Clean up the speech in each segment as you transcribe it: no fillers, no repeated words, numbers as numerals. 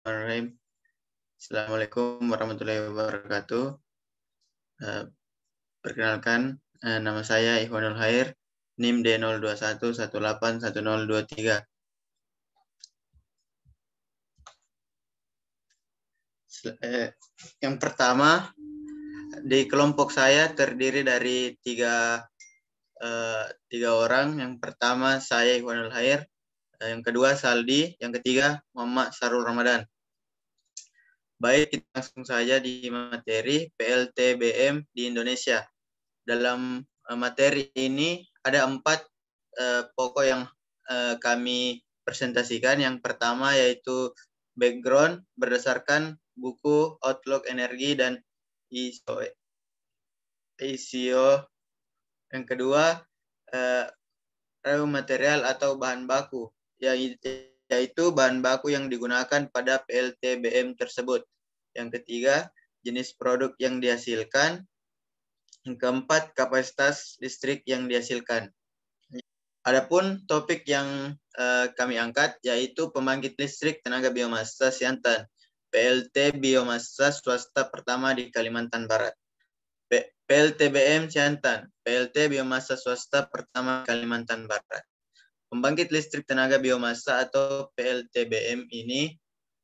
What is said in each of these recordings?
Bismillahirrahmanirrahim. Assalamualaikum warahmatullahi wabarakatuh. Perkenalkan, nama saya Ikhwanul Khair, NIM D0211811023. Yang pertama, di kelompok saya terdiri dari tiga orang. Yang pertama saya Ikhwanul Khair, yang kedua Saldi, yang ketiga Muhammad Sarul Ramadan. Baik, kita langsung saja di materi PLTBM di Indonesia. Dalam materi ini ada 4 pokok yang kami presentasikan. Yang pertama yaitu background berdasarkan buku Outlook Energi dan ISO. Yang kedua, raw material atau bahan baku, yaitu bahan baku yang digunakan pada PLTBM tersebut. Yang ketiga, jenis produk yang dihasilkan. Yang keempat, kapasitas listrik yang dihasilkan. Adapun topik yang kami angkat yaitu pembangkit listrik tenaga biomasa Siantan, PLT biomasa swasta pertama di Kalimantan Barat. PLTBM Siantan, PLT biomasa swasta pertama Kalimantan Barat. Pembangkit listrik tenaga biomasa atau PLTBM ini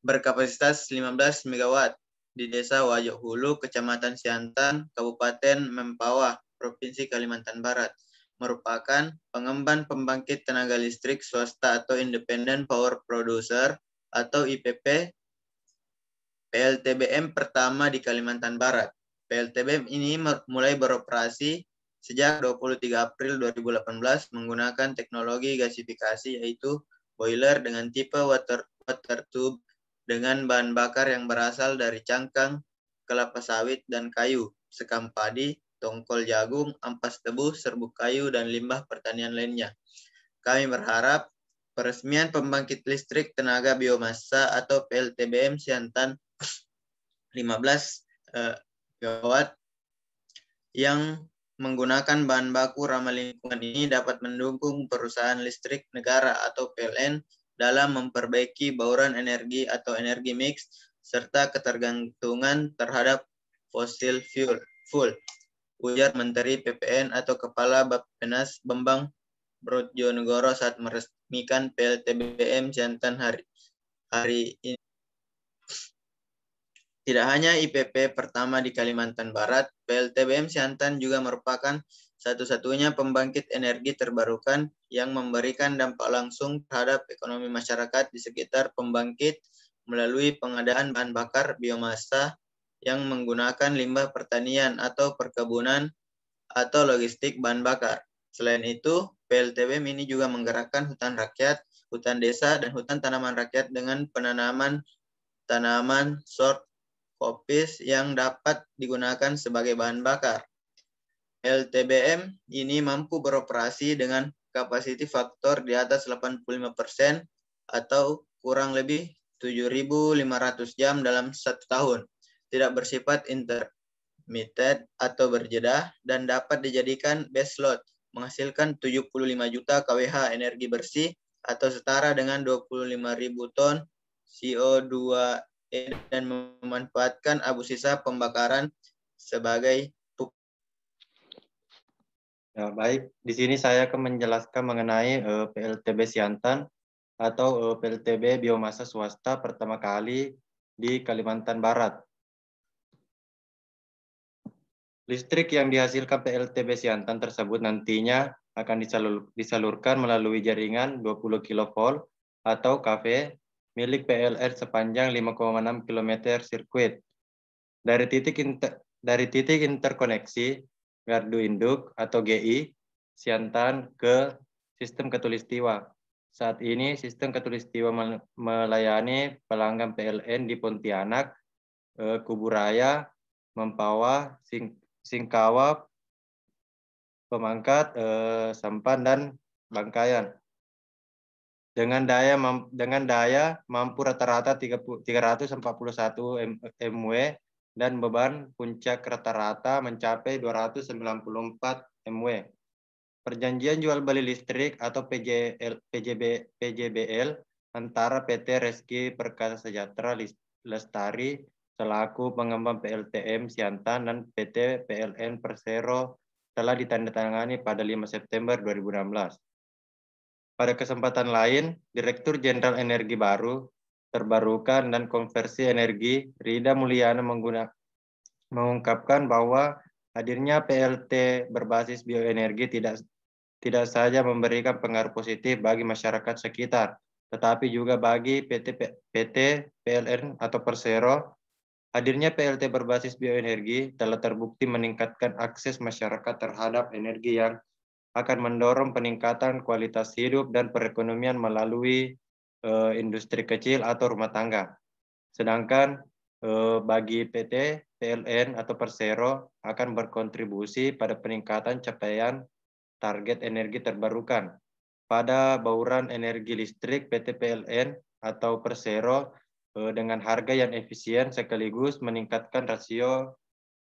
berkapasitas 15 MW di Desa Wajok Hulu, Kecamatan Siantan, Kabupaten Mempawah, Provinsi Kalimantan Barat. Merupakan pengemban pembangkit tenaga listrik swasta atau Independent Power Producer atau IPP PLTBM pertama di Kalimantan Barat. PLTBM ini mulai beroperasi sejak 23 April 2018 menggunakan teknologi gasifikasi yaitu boiler dengan tipe water tube dengan bahan bakar yang berasal dari cangkang, kelapa sawit, dan kayu, sekam padi, tongkol jagung, ampas tebu, serbuk kayu, dan limbah pertanian lainnya. Kami berharap peresmian pembangkit listrik tenaga biomasa atau PLTBM Siantan 15 gigawatt yang menggunakan bahan baku ramah lingkungan ini dapat mendukung perusahaan listrik negara atau PLN dalam memperbaiki bauran energi atau energi mix serta ketergantungan terhadap fosil fuel, ujar Menteri PPN atau Kepala Bappenas Bambang Brojonegoro saat meresmikan PLTBM Siantan hari ini. Tidak hanya IPP pertama di Kalimantan Barat, PLTBM Siantan juga merupakan satu-satunya pembangkit energi terbarukan yang memberikan dampak langsung terhadap ekonomi masyarakat di sekitar pembangkit melalui pengadaan bahan bakar biomasa yang menggunakan limbah pertanian atau perkebunan atau logistik bahan bakar. Selain itu, PLTBM ini juga menggerakkan hutan rakyat, hutan desa, dan hutan tanaman rakyat dengan penanaman tanaman short kopis yang dapat digunakan sebagai bahan bakar. LTBM ini mampu beroperasi dengan capacity factor di atas 85% atau kurang lebih 7.500 jam dalam 1 tahun. Tidak bersifat intermittent atau berjeda dan dapat dijadikan baseload, menghasilkan 75 juta kWh energi bersih atau setara dengan 25.000 ton CO2 dan memanfaatkan abu sisa pembakaran sebagai pupuk. Ya, baik, di sini saya akan menjelaskan mengenai PLTB Siantan atau PLTB biomasa swasta pertama kali di Kalimantan Barat. Listrik yang dihasilkan PLTB Siantan tersebut nantinya akan disalurkan melalui jaringan 20 kV atau KV milik PLN sepanjang 5,6 km sirkuit. Dari titik interkoneksi gardu induk atau GI Siantan ke sistem Katulistiwa. Saat ini sistem Katulistiwa melayani pelanggan PLN di Pontianak, Kuburaya, Mempawah, Singkawang, Pemangkat, Sampan, dan Bangkayan. Dengan daya mampu rata-rata 341 MW dan beban puncak rata-rata mencapai 294 MW. Perjanjian jual beli listrik atau PJBL antara PT Reski Perkasa Sejahtera Lestari selaku pengembang PLTM Siantan dan PT PLN Persero telah ditandatangani pada 5 September 2016. Pada kesempatan lain, Direktur Jenderal Energi Baru, Terbarukan dan Konversi Energi, Rida Mulyana mengungkapkan bahwa hadirnya PLT berbasis bioenergi tidak saja memberikan pengaruh positif bagi masyarakat sekitar, tetapi juga bagi PT PLN atau Persero. Hadirnya PLT berbasis bioenergi telah terbukti meningkatkan akses masyarakat terhadap energi yang akan mendorong peningkatan kualitas hidup dan perekonomian melalui industri kecil atau rumah tangga. Sedangkan bagi PT PLN atau Persero akan berkontribusi pada peningkatan capaian target energi terbarukan. Pada bauran energi listrik PT PLN atau Persero dengan harga yang efisien sekaligus meningkatkan rasio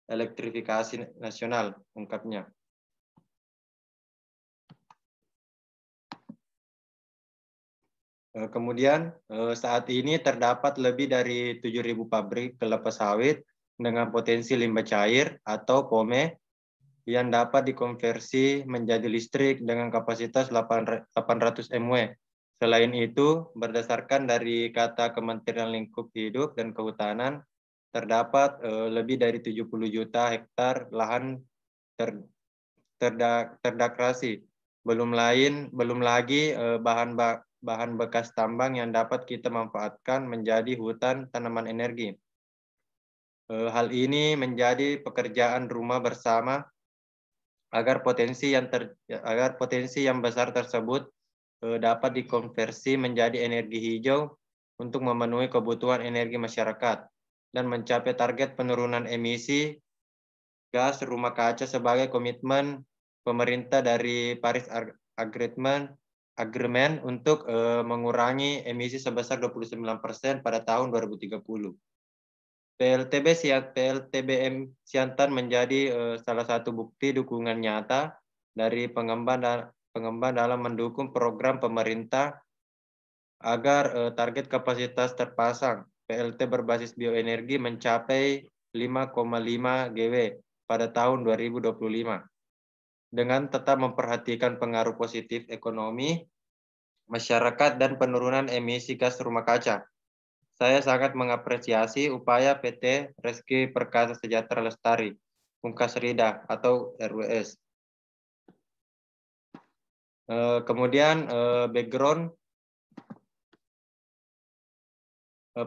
elektrifikasi nasional, ungkapnya. Kemudian saat ini terdapat lebih dari 7.000 pabrik kelapa sawit dengan potensi limbah cair atau POME yang dapat dikonversi menjadi listrik dengan kapasitas 800 MW. Selain itu, berdasarkan dari kata Kementerian Lingkup Hidup dan Kehutanan, terdapat lebih dari 70 juta hektar lahan terdegrasi. Belum lagi bahan bekas tambang yang dapat kita manfaatkan menjadi hutan tanaman energi. Hal ini menjadi pekerjaan rumah bersama agar potensi yang besar tersebut dapat dikonversi menjadi energi hijau untuk memenuhi kebutuhan energi masyarakat dan mencapai target penurunan emisi gas rumah kaca sebagai komitmen pemerintah dari Paris Agreement untuk mengurangi emisi sebesar 29% pada tahun 2030. PLTBM Siantan menjadi salah satu bukti dukungan nyata dari pengembang dalam mendukung program pemerintah agar target kapasitas terpasang PLT berbasis bioenergi mencapai 5,5 GW pada tahun 2025. Dengan tetap memperhatikan pengaruh positif ekonomi, masyarakat, dan penurunan emisi gas rumah kaca. Saya sangat mengapresiasi upaya PT Reski Perkasa Sejahtera Lestari, Pungkas Rida atau RWS. Kemudian background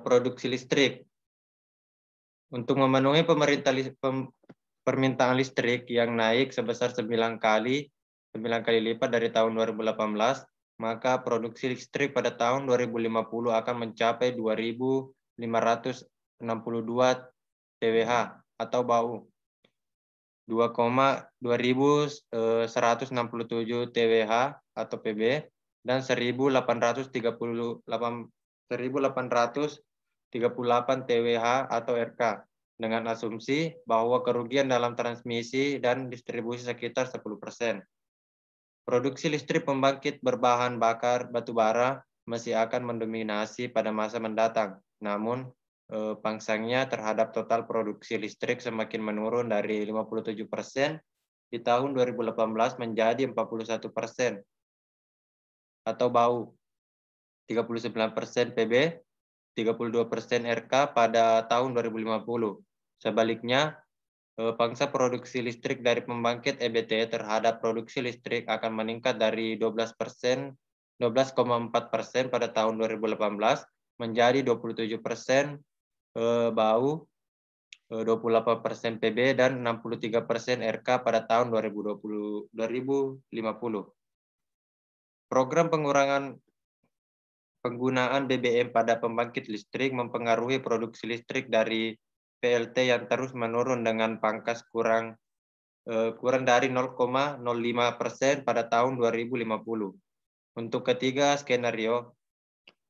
produksi listrik. Untuk memenuhi permintaan listrik yang naik sebesar 9 kali lipat dari tahun 2018, maka produksi listrik pada tahun 2050 akan mencapai 2.562 TWh atau BAU, 2.167 TWH atau PB, dan 1.838 TWH atau RK, dengan asumsi bahwa kerugian dalam transmisi dan distribusi sekitar 10%. Produksi listrik pembangkit berbahan bakar batubara masih akan mendominasi pada masa mendatang. Namun, pangsangnya terhadap total produksi listrik semakin menurun dari 57% di tahun 2018 menjadi 41% atau BAU, 39% PB, 32% RK pada tahun 2050. Sebaliknya, pangsa produksi listrik dari pembangkit EBT terhadap produksi listrik akan meningkat dari 12,4% pada tahun 2018 menjadi 27% BAU, 28% PB, dan 63% RK pada tahun 2050. Program pengurangan penggunaan BBM pada pembangkit listrik mempengaruhi produksi listrik dari PLT yang terus menurun dengan pangkas kurang dari 0,05% pada tahun 2050. Untuk ketiga skenario,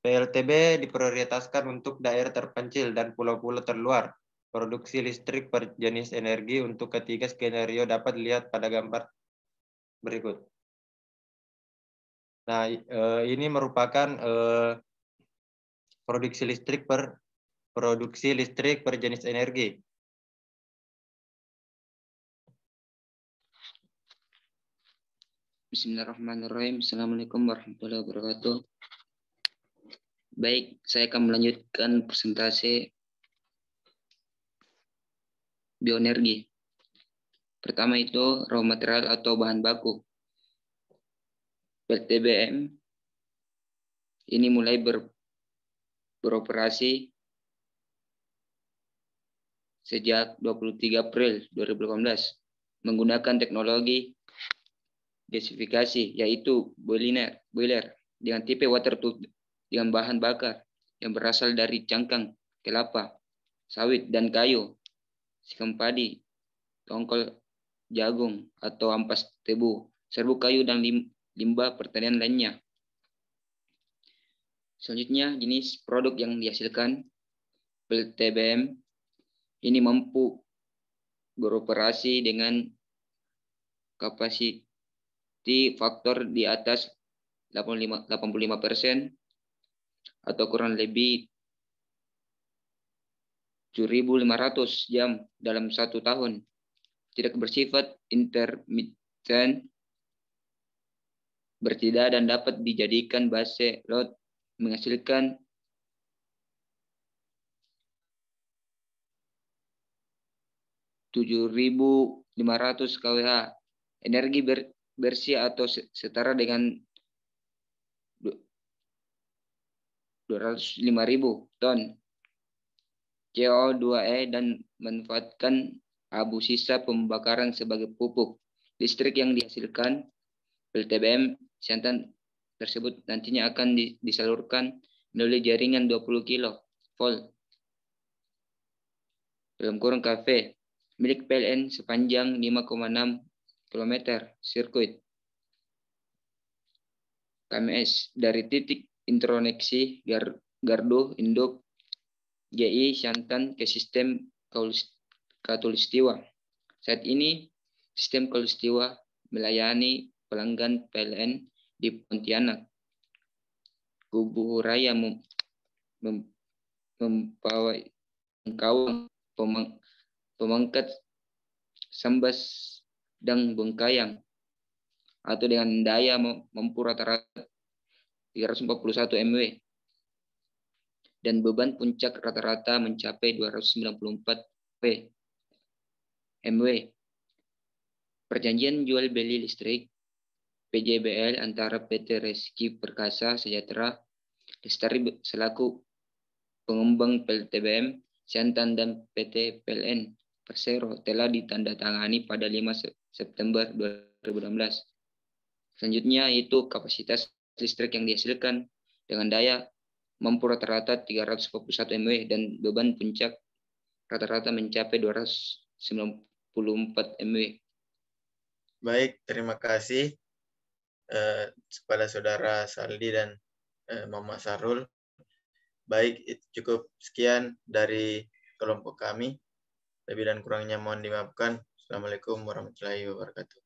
PLTB diprioritaskan untuk daerah terpencil dan pulau-pulau terluar. Produksi listrik per jenis energi untuk ketiga skenario dapat dilihat pada gambar berikut. Nah, ini merupakan produksi listrik per jenis energi. Bismillahirrahmanirrahim. Assalamualaikum warahmatullahi wabarakatuh. Baik, saya akan melanjutkan presentasi bioenergi. Pertama itu raw material atau bahan baku. PLTBM ini mulai beroperasi sejak 23 April 2018 menggunakan teknologi gasifikasi, yaitu boiler dengan tipe water tube dengan bahan bakar yang berasal dari cangkang kelapa, sawit, dan kayu, sikam padi, tongkol jagung atau ampas tebu, serbuk kayu, dan limbah pertanian lainnya. Selanjutnya, jenis produk yang dihasilkan PLTBM ini mampu beroperasi dengan kapasitas faktor di atas 85% atau kurang lebih 7.500 jam dalam 1 tahun. Tidak bersifat intermittent, bertidak, dan dapat dijadikan base load, menghasilkan 7.500 kWh energi bersih atau setara dengan 205.000 ton CO2e dan memanfaatkan abu sisa pembakaran sebagai pupuk. Listrik yang dihasilkan PLTBM Siantan tersebut nantinya akan disalurkan melalui jaringan 20 kV dalam kurung KV milik PLN sepanjang 5,6 km sirkuit KMS dari titik interkoneksi gardu induk GI Siantan ke sistem Khatulistiwa. Saat ini sistem Khatulistiwa melayani pelanggan PLN di Pontianak, Kubu Raya, Mempawai, Engkawang, Pemangkat, Sambas, dan Bengkayang, atau dengan daya mampu rata-rata 341 MW dan beban puncak rata-rata mencapai 294 MW. Perjanjian jual beli listrik PJBL antara PT Reski Perkasa Sejahtera Lestari selaku pengembang PLTBM Siantan dan PT PLN Persero telah ditandatangani pada 5 September 2016. Selanjutnya itu kapasitas listrik yang dihasilkan dengan daya mampu rata-rata 341 MW dan beban puncak rata-rata mencapai 294 MW. Baik, terima kasih kepada Saudara Saldi dan Mama Sarul. Baik, cukup sekian dari kelompok kami. Lebih dan kurangnya mohon dimaafkan. Assalamualaikum warahmatullahi wabarakatuh.